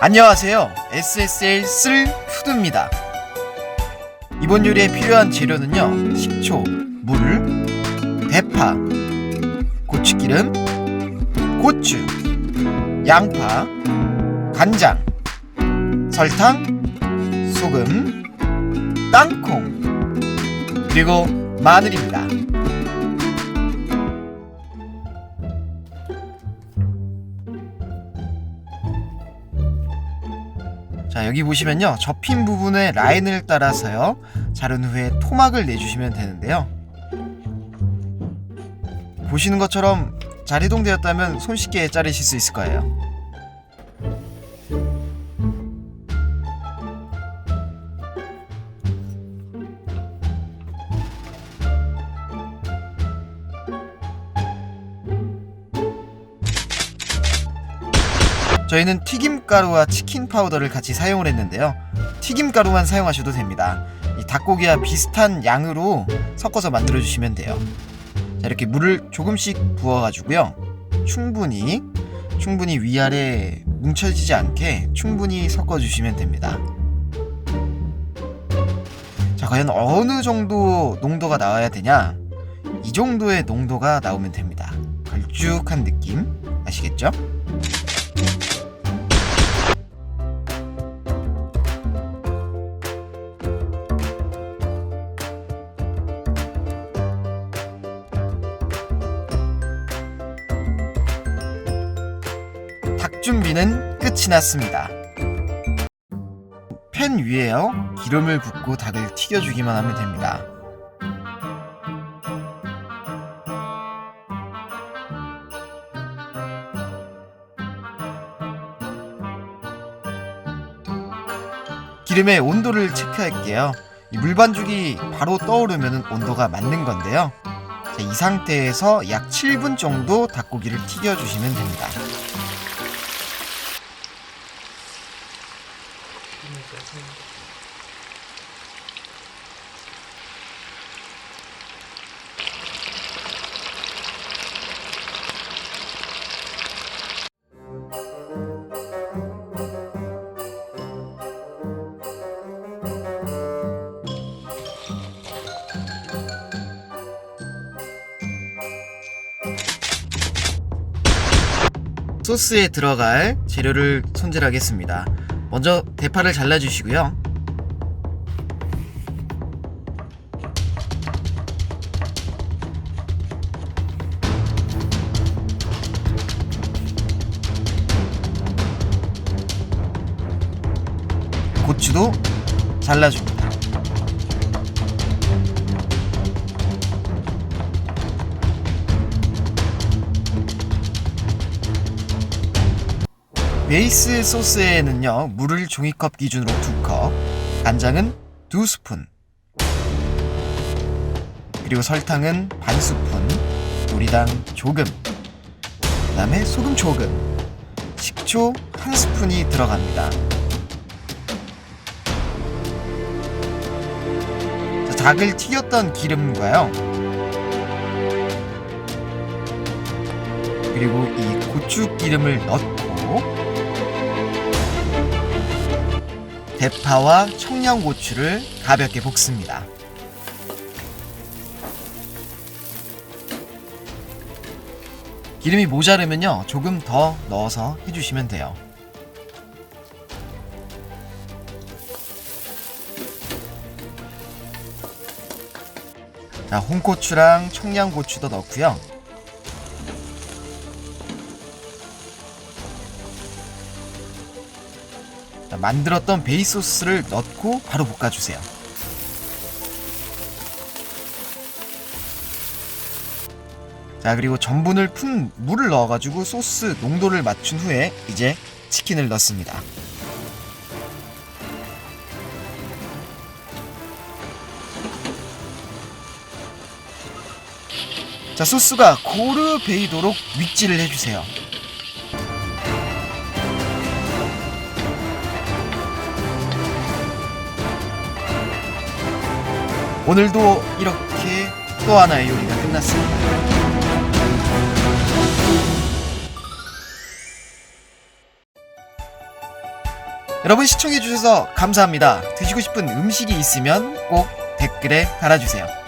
안녕하세요. SSL 쓸 푸드입니다. 이번 요리에 필요한 재료는요, 식초, 물, 대파, 고추기름, 고추, 양파, 간장, 설탕, 소금, 땅콩, 그리고 마늘입니다. 자, 여기 보시면요, 접힌 부분에 라인을 따라서요, 자른 후에 토막을 내주시면 되는데요, 보시는 것처럼 잘 해동되었다면 손쉽게 자르실 수 있을 거예요. 저희는 튀김가루와 치킨 파우더를 같이 사용을 했는데요, 튀김가루만 사용하셔도 됩니다. 이 닭고기와 비슷한 양으로 섞어서 만들어 주시면 돼요. 자, 이렇게 물을 조금씩 부어가지고요, 충분히 위아래 뭉쳐지지 않게 충분히 섞어 주시면 됩니다. 자, 과연 어느 정도 농도가 나와야 되냐? 이 정도의 농도가 나오면 됩니다. 걸쭉한 느낌 아시겠죠? 닭 준비는 끝이 났습니다. 팬 위에요, 기름을 붓고 닭을 튀겨주기만 하면 됩니다. 기름의 온도를 체크할게요. 이 물반죽이 바로 떠오르면 온도가 맞는 건데요, 자, 이 상태에서 약 7분 정도 닭고기를 튀겨주시면 됩니다. 소스에 들어갈 재료를 손질하겠습니다. 먼저 대파를 잘라주시고요, 고추도 잘라줍니다. 베이스 소스에는요, 물을 종이컵 기준으로 2컵, 간장은 2스푼, 그리고 설탕은 반스푼, 요리당 조금, 그 다음에 소금 조금, 식초 1스푼이 들어갑니다. 자, 닭을 튀겼던 기름과요, 그리고 이 고추 기름을 넣고 대파와 청양고추를 가볍게 볶습니다. 기름이 모자르면요, 조금 더 넣어서 해주시면 돼요. 자, 홍고추랑 청양고추도 넣고요, 자, 만들었던 베이스 소스를 넣고 바로 볶아주세요. 자, 그리고 전분을 푼 물을 넣어가지고 소스 농도를 맞춘 후에 이제 치킨을 넣습니다. 자, 소스가 고루 배이도록 윗질을 해주세요. 오늘도 이렇게 또 하나의 요리가 끝났습니다. 여러분 시청해주셔서 감사합니다. 드시고 싶은 음식이 있으면 꼭 댓글에 달아주세요.